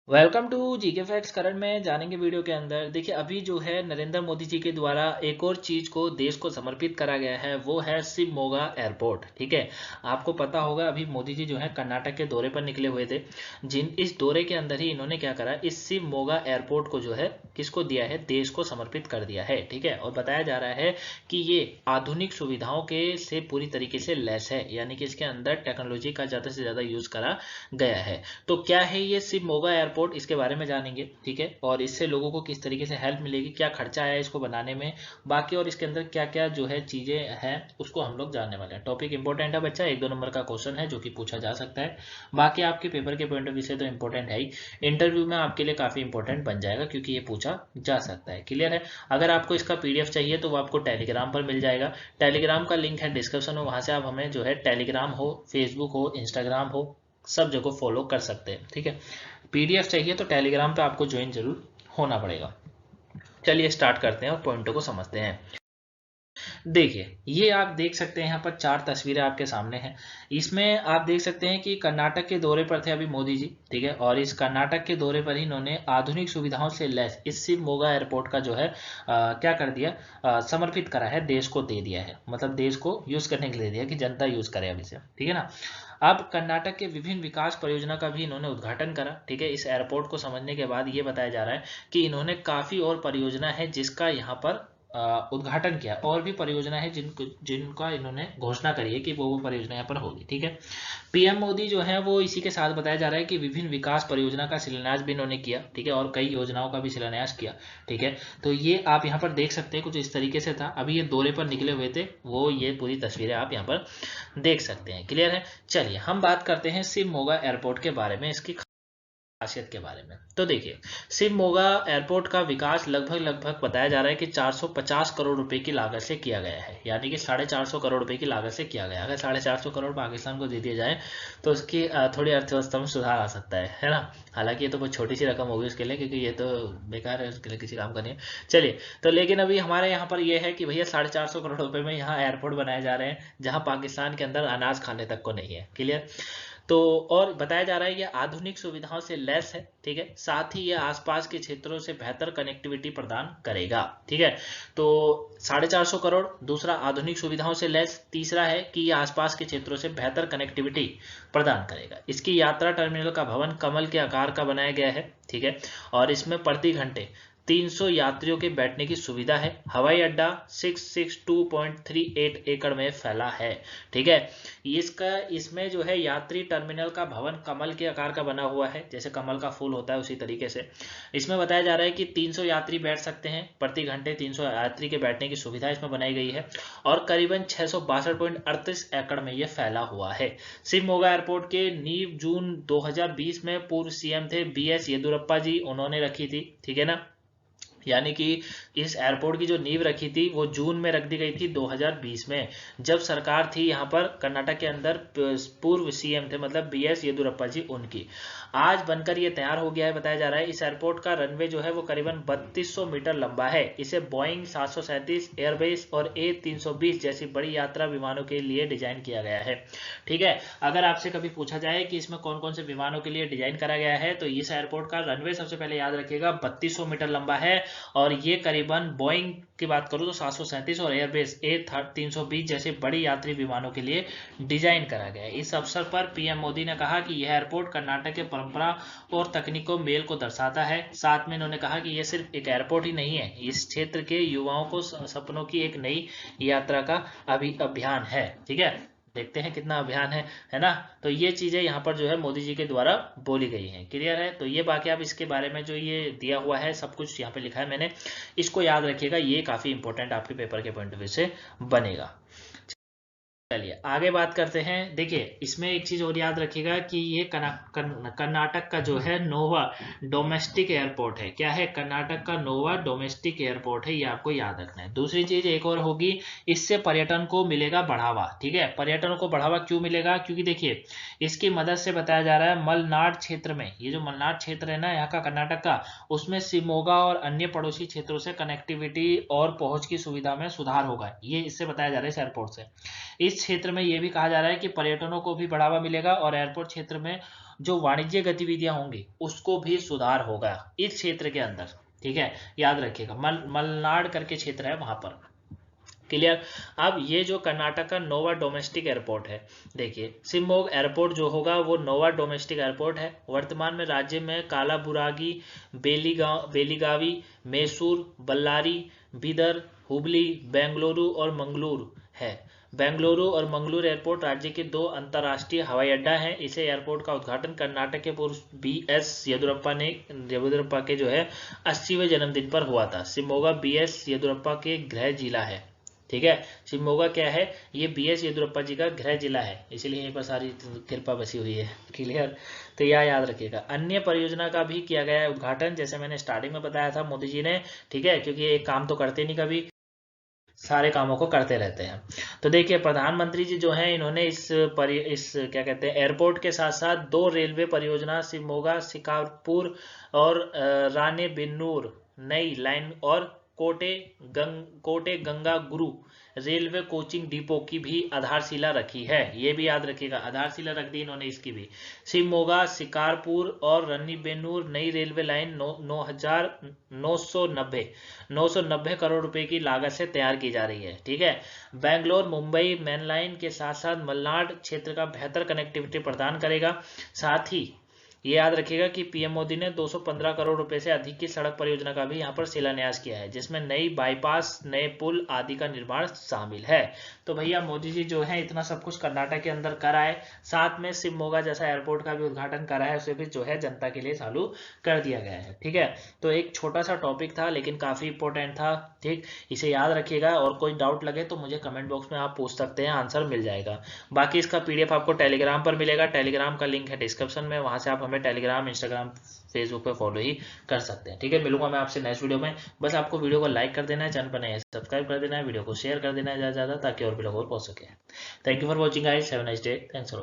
Welcome to GK facts. Current में जानेंगे video के अंदर। देखिए, अभी जो है नरेंद्र मोदी जी के द्वारा एक और चीज को देश को समर्पित करा गया है, वो है शिवमोगा एयरपोर्ट। ठीक है, आपको पता होगा अभी मोदी जी जो है कर्नाटक के दौरे पर निकले हुए थे। इस दौरे के अंदर ही इन्होंने क्या करा, इस शिवमोगा एयरपोर्ट को जो है किसको दिया है, देश को समर्पित कर दिया है। ठीक है, और बताया जा रहा है कि ये आधुनिक सुविधाओं के से पूरी तरीके से लैस है, यानी कि इसके अंदर टेक्नोलॉजी का ज्यादा से ज्यादा यूज करा गया है। तो क्या है ये शिवमोगा एयरपोर्ट, इसके बारे में जानेंगे। ठीक है, और इससे लोगों को किस तरीके से हेल्प मिलेगी, क्या खर्चा आया इसको बनाने में, बाकी और इसके अंदर क्या क्या जो है चीजें हैं उसको हम लोग जानने वाले हैं। टॉपिक इंपॉर्टेंट है बच्चा, 1-2 नंबर का क्वेश्चन है जो कि पूछा जा सकता है। बाकी आपके पेपर के पॉइंट ऑफ व्यू से तो इंपॉर्टेंट है ही, इंटरव्यू में आपके लिए काफी इंपॉर्टेंट बन जाएगा क्योंकि ये पूछा जा सकता है। क्लियर है। अगर आपको इसका पीडीएफ चाहिए तो वो आपको टेलीग्राम पर मिल जाएगा। टेलीग्राम का लिंक है डिस्क्रिप्शन में, वहां से आप हमें जो है टेलीग्राम हो, फेसबुक हो, इंस्टाग्राम हो, सब जगह फॉलो कर सकते हैं। ठीक है, पीडीएफ चाहिए तो टेलीग्राम पे आपको ज्वाइन जरूर होना पड़ेगा। चलिए स्टार्ट करते हैं और पॉइंटों को समझते हैं। देखिए, ये आप देख सकते हैं यहाँ पर 4 तस्वीरें आपके सामने हैं। इसमें आप देख सकते हैं कि कर्नाटक के दौरे पर थे अभी मोदी जी। ठीक है, और इस कर्नाटक के दौरे पर ही इन्होंने आधुनिक सुविधाओं से लैस इस शिवमोगा एयरपोर्ट का जो है क्या कर दिया, समर्पित करा है, देश को दे दिया है। मतलब देश को यूज करने के लिए दिया कि जनता यूज करे अभी से। ठीक है ना। अब कर्नाटक के विभिन्न विकास परियोजना का भी इन्होंने उद्घाटन करा। ठीक है, इस एयरपोर्ट को समझने के बाद ये बताया जा रहा है कि इन्होंने काफी और परियोजना है जिसका यहाँ पर उद्घाटन किया, और भी परियोजना है जिनका इन्होंने घोषणा करी है कि वो परियोजना यहाँ पर होगी। ठीक है, पीएम मोदी जो है वो इसी के साथ बताया जा रहा है कि विभिन्न विकास परियोजना का शिलान्यास भी इन्होंने किया। ठीक है, और कई योजनाओं का भी शिलान्यास किया। ठीक है, तो ये आप यहाँ पर देख सकते हैं, कुछ इस तरीके से था। अभी ये दौरे पर निकले हुए थे, वो ये पूरी तस्वीरें आप यहाँ पर देख सकते हैं। क्लियर है। चलिए हम बात करते हैं शिवमोगा एयरपोर्ट के बारे में, इसकी खासियत के बारे में। तो देखिए, शिवमोगा एयरपोर्ट का विकास लगभग बताया जा रहा है कि 450 करोड़ रुपए की लागत से किया गया है, यानी कि 450 करोड़ रुपए की लागत से किया गया। अगर 450 करोड़ पाकिस्तान को दे दिए जाए तो उसकी थोड़ी अर्थव्यवस्था में सुधार आ सकता है ना। हालांकि ये तो बहुत छोटी सी रकम होगी उसके लिए, क्योंकि ये तो बेकार है, उसके लिए किसी काम का नहीं है। चलिए, तो लेकिन अभी हमारे यहाँ पर यह है कि भैया 450 करोड़ रुपए में यहाँ एयरपोर्ट बनाए जा रहे हैं जहाँ पाकिस्तान के अंदर अनाज खाने तक को नहीं है। क्लियर। तो और बताया जा रहा है ये आधुनिक सुविधाओं से लैस है। ठीक है, साथ ही ये आसपास के क्षेत्रों से बेहतर कनेक्टिविटी प्रदान करेगा। ठीक है, तो 450 करोड़, दूसरा आधुनिक सुविधाओं से लैस, तीसरा है कि ये आसपास के क्षेत्रों से बेहतर कनेक्टिविटी प्रदान करेगा। इसकी यात्रा टर्मिनल का भवन कमल के आकार का बनाया गया है। ठीक है, और इसमें प्रति घंटे 300 यात्रियों के बैठने की सुविधा है। हवाई अड्डा 662.38 एकड़ में फैला है। ठीक है, इसका इसमें जो है यात्री टर्मिनल का भवन कमल के आकार का बना हुआ है, जैसे कमल का फूल होता है उसी तरीके से। इसमें बताया जा रहा है कि 300 यात्री बैठ सकते हैं, प्रति घंटे 300 यात्री के बैठने की सुविधा इसमें बनाई गई है, और करीबन 662.38 एकड़ में यह फैला हुआ है। शिवमोगा एयरपोर्ट के नींव जून 2020 में पूर्व सीएम थे बीएस येदियुरप्पा जी, उन्होंने रखी थी। ठीक है ना, यानी कि इस एयरपोर्ट की जो नींव रखी थी वो जून में रख दी गई थी 2020 में, जब सरकार थी यहाँ पर कर्नाटक के अंदर, पूर्व सीएम थे मतलब बीएस येदियुरप्पा जी, उनकी। आज बनकर ये तैयार हो गया है। बताया जा रहा है इस एयरपोर्ट का रनवे जो है वो करीबन 3200 मीटर लंबा है। इसे बोइंग 737 एयरबेस और A320 जैसी बड़ी यात्रा विमानों के लिए डिजाइन किया गया है। ठीक है, अगर आपसे कभी पूछा जाए कि इसमें कौन कौन से विमानों के लिए डिजाइन करा गया है, तो इस एयरपोर्ट का रनवे सबसे पहले याद रखिएगा 3200 मीटर लंबा है, और ये करीबन बोइंग की बात करूं तो 737 और एयरबेस A320 जैसे बड़ी यात्री विमानों के लिए डिजाइन करा गया है। इस अवसर पर पीएम मोदी ने कहा कि यह एयरपोर्ट कर्नाटक के परंपरा और तकनीकों मेल को दर्शाता है। साथ में इन्होंने कहा कि यह सिर्फ एक एयरपोर्ट ही नहीं है, इस क्षेत्र के युवाओं को सपनों की एक नई यात्रा का अभियान है। ठीक है, देखते हैं कितना अभियान है ना। तो ये चीजें यहाँ पर जो है मोदी जी के द्वारा बोली गई हैं। क्लियर है। तो ये बाकी आप इसके बारे में जो ये दिया हुआ है सब कुछ यहाँ पे लिखा है मैंने, इसको याद रखिएगा, ये काफी इंपॉर्टेंट आपके पेपर के पॉइंट ऑफ व्यू से बनेगा। चलिए आगे बात करते हैं। देखिए, इसमें एक चीज और याद रखिएगा कि ये कर्नाटक का जो है नोवा डोमेस्टिक एयरपोर्ट है। क्या है, कर्नाटक का नोवा डोमेस्टिक एयरपोर्ट है, ये आपको याद रखना है। दूसरी चीज एक और होगी, इससे पर्यटन को मिलेगा बढ़ावा। ठीक है, पर्यटन को बढ़ावा क्यों मिलेगा, क्योंकि देखिए इसकी मदद से बताया जा रहा है मलनाड क्षेत्र में, ये जो मलनाड क्षेत्र है ना यहाँ का कर्नाटक का, उसमें शिवमोगा और अन्य पड़ोसी क्षेत्रों से कनेक्टिविटी और पहुंच की सुविधा में सुधार होगा। ये इससे बताया जा रहा है इस एयरपोर्ट से। इस इस क्षेत्र में ये भी कहा जा रहा है कि पर्यटनों को भी बढ़ावा मिलेगा और एयरपोर्ट क्षेत्र में जो वाणिज्य गतिविधियां होंगी उसको भी सुधार होगा इस क्षेत्र के अंदर। ठीक है, याद रखिएगा, मलनाड करके क्षेत्र है वहां पर। क्लियर। अब ये जो कर्नाटक का नोवा डोमेस्टिक एयरपोर्ट है, देखिए शिवमोगा एयरपोर्ट जो होगा वो नोवा डोमेस्टिक एयरपोर्ट है। वर्तमान में राज्य में कालाबुरागी, बेलीगावी, मैसूर, बल्लारी, बीदर, हुबली, बेंगलुरु और मंगलूर है। बेंगलुरु और मंगलूर एयरपोर्ट राज्य के 2 अंतर्राष्ट्रीय हवाई अड्डा हैं। इसे एयरपोर्ट का उद्घाटन कर्नाटक के पूर्व BS येदियुरप्पा के जो है 80वें जन्मदिन पर हुआ था। शिवमोगा BS येदियुरप्पा के गृह जिला है। ठीक है, शिवमोगा क्या है, ये BS येदियुरप्पा जी का गृह जिला है, इसीलिए यहीं पर सारी कृपा बसी हुई है। क्लियर, तो यह याद रखिएगा। अन्य परियोजना का भी किया गया है उद्घाटन, जैसे मैंने स्टार्टिंग में बताया था मोदी जी ने। ठीक है, क्योंकि एक काम तो करते नहीं, कभी सारे कामों को करते रहते हैं। तो देखिए प्रधानमंत्री जी जो हैं इन्होंने इस क्या कहते हैं एयरपोर्ट के साथ साथ 2 रेलवे परियोजना शिवमोगा शिकारपुर और राणेबेन्नूर नई लाइन और कोटे गंगा गुरु रेलवे कोचिंग डिपो की भी आधारशिला रखी है। ये भी याद रखिएगा, आधारशिला रख दी इन्होंने इसकी भी। शिवमोगा शिकारपुर और रानीबेन्नूर नई रेलवे लाइन 990 करोड़ रुपए की लागत से तैयार की जा रही है। ठीक है, बेंगलोर मुंबई मेन लाइन के साथ साथ मलनाड क्षेत्र का बेहतर कनेक्टिविटी प्रदान करेगा। साथ ही ये याद रखिएगा कि PM मोदी ने 215 करोड़ रुपए से अधिक की सड़क परियोजना का भी यहाँ पर शिलान्यास किया है, जिसमें नई बाईपास, नए पुल आदि का निर्माण शामिल है। तो भैया मोदी जी जो है इतना सब कुछ कर्नाटक के अंदर कराए, साथ में शिवमोगा जैसा एयरपोर्ट का भी उद्घाटन करा है, उसे भी जो है जनता के लिए चालू कर दिया गया है। ठीक है, तो एक छोटा सा टॉपिक था लेकिन काफी इंपॉर्टेंट था। ठीक, इसे याद रखिएगा और कोई डाउट लगे तो मुझे कमेंट बॉक्स में आप पूछ सकते हैं, आंसर मिल जाएगा। बाकी इसका PDF आपको टेलीग्राम पर मिलेगा, टेलीग्राम का लिंक है डिस्क्रिप्शन में, वहां से आप हमें टेलीग्राम, इंस्टाग्राम, फेसबुक पे फॉलो ही कर सकते हैं। ठीक है, मिलूंगा मैं आपसे नेक्स्ट वीडियो में। बस आपको वीडियो को लाइक कर देना है, चैनल पर नए हैं सब्सक्राइब कर देना है, वीडियो को शेयर कर देना है ज़्यादा ताकि और भी लोग और पहुंच सके। Thank you for watching guys, have a nice day, thanks for